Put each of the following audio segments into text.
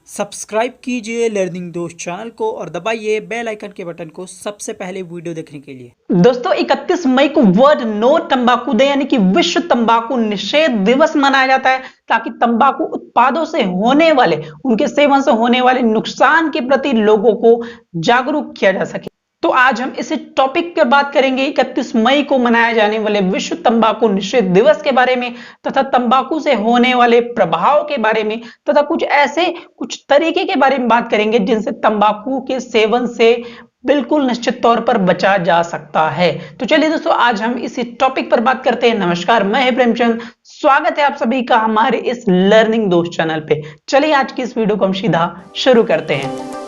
Subscribe कीजिए learning दोस्त channel को और दबाइए बेल आइकन के बटन को सबसे पहले वीडियो देखने के लिए। दोस्तों 31 मई को वर्ल्ड नो तंबाकू डे यानी कि विश्व तंबाकू निषेध दिवस मनाया जाता है ताकि तंबाकू उत्पादों से होने वाले उनके सेवन से होने वाले नुकसान के प्रति लोगों को जागरूक किया जा सके। तो आज हम इस टॉपिक पर बात करेंगे 31 मई को मनाए जाने वाले विश्व तंबाकू निषेध दिवस के बारे में तथा तंबाकू से होने वाले प्रभाव के बारे में तथा कुछ तरीके के बारे में बात करेंगे जिनसे तंबाकू के सेवन से बिल्कुल निश्चित तौर पर बचा जा सकता है। तो चलिए दोस्तों आज हम इसी टॉपिक पर बात करते हैं। नमस्कार, मैं हूं प्रेमचंद, स्वागत है आप सभी का हमारे इस लर्निंग दोस्त चैनल पे। चलिए आज की इस वीडियो को हम सीधा शुरू करते हैं।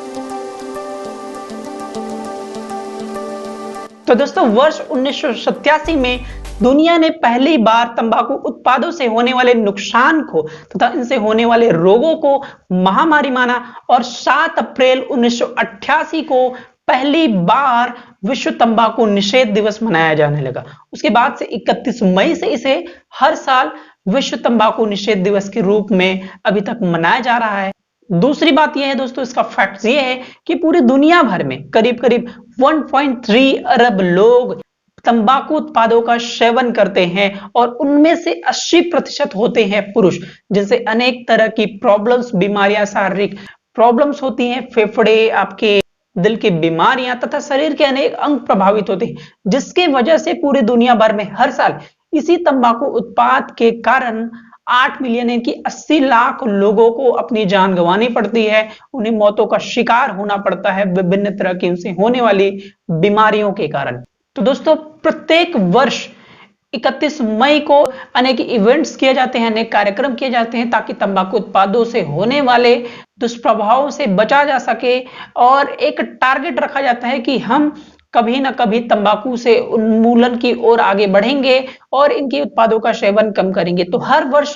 तो दोस्तों वर्ष 1987 में दुनिया ने पहली बार तंबाकू उत्पादों से होने वाले नुकसान को तथा इनसे होने वाले रोगों को महामारी माना और 7 अप्रैल 1988 को पहली बार विश्व तंबाकू निषेध दिवस मनाया जाने लगा। उसके बाद से 31 मई से इसे हर साल विश्व तंबाकू निषेध दिवस के रूप में अभी तक मनाया जा रहा है। दूसरी बात यह है दोस्तों, इसका फैक्ट ये है कि पूरी दुनिया भर में करीब करीब 1.3 अरब लोग तंबाकू उत्पादों का सेवन करते हैं और उनमें से 80% होते हैं पुरुष, जिनसे अनेक तरह की प्रॉब्लम्स, बीमारियां, शारीरिक प्रॉब्लम्स होती हैं, फेफड़े, आपके दिल की बीमारियां तथा शरीर के अनेक अंग प्रभावित होते हैं, जिसकी वजह से पूरी दुनिया भर में हर साल इसी तंबाकू उत्पाद के कारण 8 मिलियन यानी कि 80 लाख लोगों को अपनी जान गंवानी पड़ती है, उन्हें मौतों का शिकार होना पड़ता है विभिन्न तरह की उनसे होने वाली बीमारियों के कारण। तो दोस्तों प्रत्येक वर्ष 31 मई को अनेक इवेंट्स किए जाते हैं, अनेक कार्यक्रम किए जाते हैं ताकि तंबाकू उत्पादों से होने वाले दुष्प्रभावों से बचा जा सके और एक टारगेट रखा जाता है कि हम कभी ना कभी तंबाकू से उन्मूलन की ओर आगे बढ़ेंगे और इनके उत्पादों का सेवन कम करेंगे। तो हर वर्ष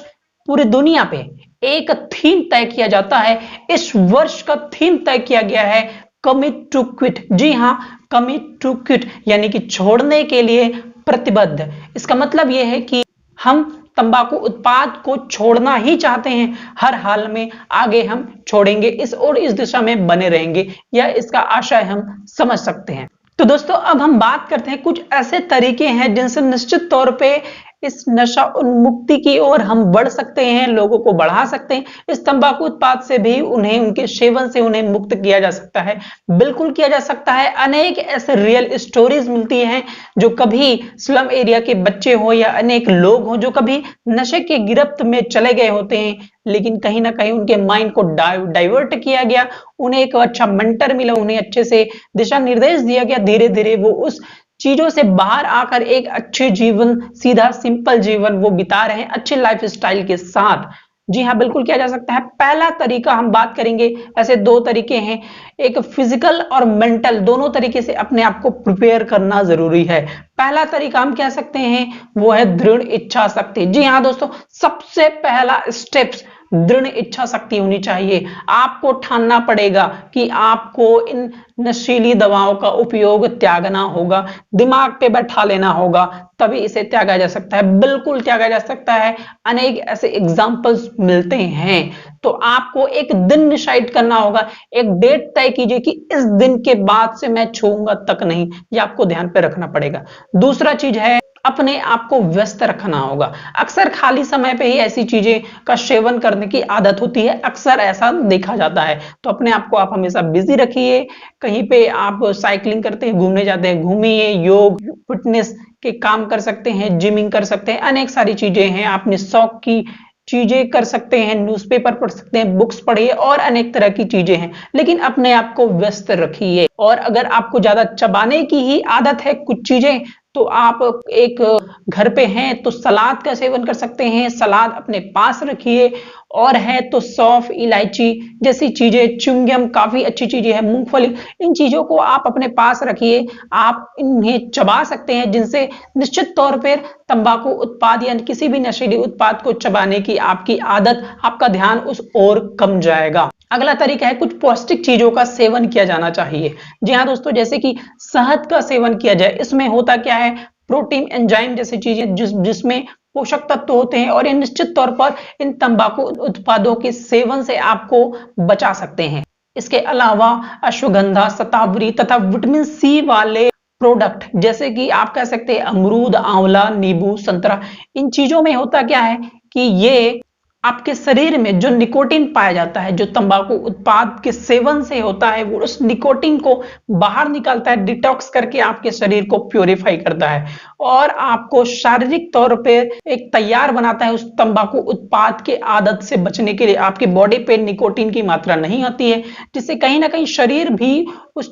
पूरी दुनिया पे एक थीम तय किया जाता है। इस वर्ष का थीम तय किया गया है कमिट टू क्विट। जी हाँ, कमिट टू क्विट यानी कि छोड़ने के लिए प्रतिबद्ध। इसका मतलब यह है कि हम तंबाकू उत्पाद को छोड़ना ही चाहते हैं, हर हाल में आगे हम छोड़ेंगे इस दिशा में बने रहेंगे, या इसका आशय हम समझ सकते हैं। तो दोस्तों अब हम बात करते हैं कुछ ऐसे तरीके हैं जिनसे निश्चित तौर पे इस नशा उन्मुक्ति की ओर हम बढ़ सकते हैं, लोगों को बढ़ा सकते हैं। इस तंबाकू उत्पाद से भी उन्हें, उनके सेवन से उन्हें मुक्त किया जा सकता है, बिल्कुल किया जा सकता है। अनेक ऐसे रियल स्टोरीज मिलती हैं जो कभी स्लम एरिया के बच्चे हो या अनेक लोग हो जो कभी नशे के गिरफ्त में चले गए होते हैं, लेकिन कहीं ना कहीं उनके माइंड को डाइवर्ट किया गया, उन्हें एक अच्छा मेंटर मिला, उन्हें अच्छे से दिशा निर्देश दिया गया, धीरे धीरे वो उस चीजों से बाहर आकर एक अच्छे जीवन, सीधा सिंपल जीवन वो बिता रहे हैं अच्छे लाइफ स्टाइल के साथ। जी हाँ, बिल्कुल किया जा सकता है। पहला तरीका हम बात करेंगे, ऐसे 2 तरीके हैं, एक फिजिकल और मेंटल, दोनों तरीके से अपने आप को प्रिपेयर करना जरूरी है। पहला तरीका हम कह सकते हैं वो है दृढ़ इच्छा शक्ति। जी हाँ दोस्तों, सबसे पहला स्टेप्स दृढ़ इच्छा शक्ति होनी चाहिए। आपको ठानना पड़ेगा कि आपको इन नशीली दवाओं का उपयोग त्यागना होगा, दिमाग पे बैठा लेना होगा, तभी इसे त्यागा जा सकता है, बिल्कुल त्यागा जा सकता है। अनेक ऐसे एग्जाम्पल्स मिलते हैं। तो आपको एक दिन डिसाइड करना होगा, एक डेट तय कीजिए कि इस दिन के बाद से मैं छूऊंगा तक नहीं, ये आपको ध्यान पे रखना पड़ेगा। दूसरा चीज है अपने आप को व्यस्त रखना होगा। अक्सर खाली समय पे ही ऐसी चीजें का सेवन करने की आदत होती है, अक्सर ऐसा देखा जाता है। तो अपने आप को आप हमेशा बिजी रखिए। कहीं पे आप साइकिलिंग करते हैं, घूमने जाते हैं, घूमिए, योग फिटनेस के काम कर सकते हैं, जिमिंग कर सकते हैं, अनेक सारी चीजें हैं। आपने शौक की चीजें कर सकते हैं, न्यूज़पेपर पढ़ सकते हैं, बुक्स पढ़िए और अनेक तरह की चीजें हैं, लेकिन अपने आप को व्यस्त रखिए। और अगर आपको ज्यादा चबाने की ही आदत है कुछ चीजें, तो आप एक घर पे हैं तो सलाद का सेवन कर सकते हैं, सलाद अपने पास रखिए। और है तो सौंफ, इलायची जैसी चीजें, च्युइंगम काफी अच्छी चीजें हैं, मूंगफली, इन चीजों को आप अपने पास रखिए। आप इन्हें चबा सकते हैं, जिनसे निश्चित तौर पर तंबाकू उत्पाद या किसी भी नशीली उत्पाद को चबाने की आपकी आदत, आपका ध्यान उस ओर कम जाएगा। अगला तरीका है कुछ पौष्टिक चीजों का सेवन किया जाना चाहिए। जी हाँ दोस्तों, जैसे कि शहद का सेवन किया जाए। इसमें होता क्या है, प्रोटीन एंजाइम जैसी चीजें जिसमें पोषक तत्व होते हैं और ये निश्चित तौर पर इन तंबाकू उत्पादों के सेवन से आपको बचा सकते हैं। इसके अलावा अश्वगंधा, शतावरी तथा विटामिन सी वाले प्रोडक्ट जैसे कि आप कह सकते हैं अमरूद, आंवला, नींबू, संतरा, इन चीजों में होता क्या है कि ये आपके शरीर में जो निकोटीन पाया जाता है, जो तंबाकू उत्पाद के सेवन से होता है, वो उस निकोटीन को बाहर निकालता है, डिटॉक्स करके आपके शरीर को प्यूरिफाई करता है और आपको शारीरिक तौर पे एक तैयार बनाता है उस तंबाकू उत्पाद के आदत से बचने के लिए। आपकी बॉडी पे निकोटीन की मात्रा नहीं आती है, जिससे कहीं ना कहीं शरीर को भी उस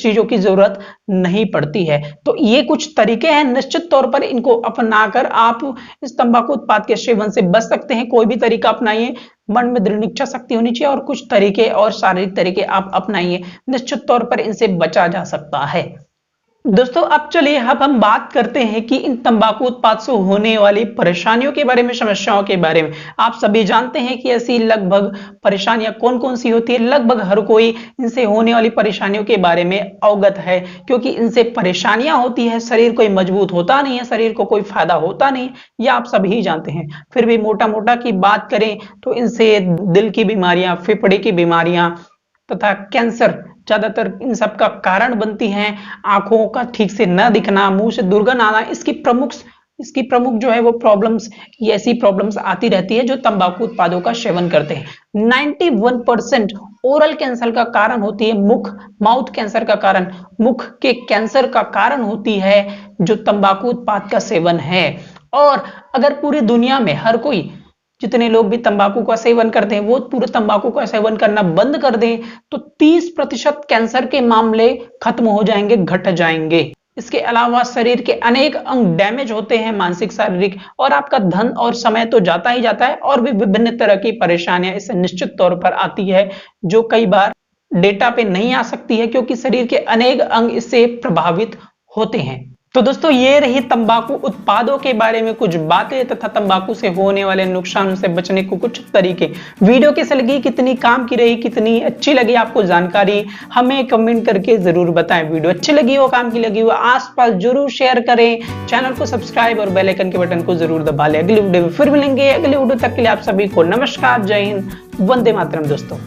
चीजों की जरूरत नहीं पड़ती है। तो ये कुछ तरीके हैं, निश्चित तौर पर इनको अपनाकर आप इस तंबाकू उत्पाद के सेवन से बच सकते हैं। कोई भी तरीका अपनाइए, मन में दृढ़ इच्छा शक्ति होनी चाहिए और कुछ तरीके और शारीरिक तरीके आप अपनाइए, निश्चित तौर पर इनसे बचा जा सकता है। दोस्तों अब चलिए अब हम बात करते हैं कि इन तंबाकू उत्पाद से होने वाली परेशानियों के बारे में, समस्याओं के बारे में। आप सभी जानते हैं कि ऐसी लगभग परेशानियां कौन कौन सी होती है। लगभग हर कोई इनसे होने वाली परेशानियों के बारे में अवगत है, क्योंकि इनसे परेशानियां होती है, शरीर कोई मजबूत होता नहीं है, शरीर को कोई फायदा होता नहीं, यह आप सभी जानते हैं। फिर भी मोटा मोटा की बात करें तो इनसे दिल की बीमारियां, फेफड़े की बीमारियां तथा कैंसर ज्यादातर इन सब का कारण बनती हैं। आंखों का ठीक से न दिखना, मुंह से दुर्गंध आना, इसकी प्रमुख जो है वो प्रॉब्लम्स, ये ऐसी प्रॉब्लम्स आती रहती है जो तंबाकू उत्पादों का सेवन करते हैं। 91% ओरल कैंसर का कारण होती है, माउथ कैंसर का कारण, मुख के कैंसर का कारण होती है जो तंबाकू उत्पाद का सेवन है। और अगर पूरी दुनिया में हर कोई, जितने लोग भी तंबाकू का सेवन करते हैं, वो पूरे तंबाकू का सेवन करना बंद कर दें तो 30% कैंसर के मामले खत्म हो जाएंगे, घट जाएंगे। इसके अलावा शरीर के अनेक अंग डैमेज होते हैं, मानसिक, शारीरिक, और आपका धन और समय तो जाता ही जाता है, और भी विभिन्न तरह की परेशानियां इससे निश्चित तौर पर आती है, जो कई बार डेटा पे नहीं आ सकती है, क्योंकि शरीर के अनेक अंग इससे प्रभावित होते हैं। तो दोस्तों ये रही तंबाकू उत्पादों के बारे में कुछ बातें तथा तंबाकू से होने वाले नुकसान से बचने को कुछ तरीके। वीडियो कैसे लगी, कितनी काम की रही, कितनी अच्छी लगी आपको जानकारी, हमें कमेंट करके जरूर बताएं। वीडियो अच्छी लगी हो, काम की लगी हो, आसपास जरूर शेयर करें, चैनल को सब्सक्राइब और बेल आइकन के बटन को जरूर दबा लें। अगली वीडियो में फिर मिलेंगे। अगली वीडियो तक के लिए आप सभी को नमस्कार, जय हिंद, वंदे मातरम दोस्तों।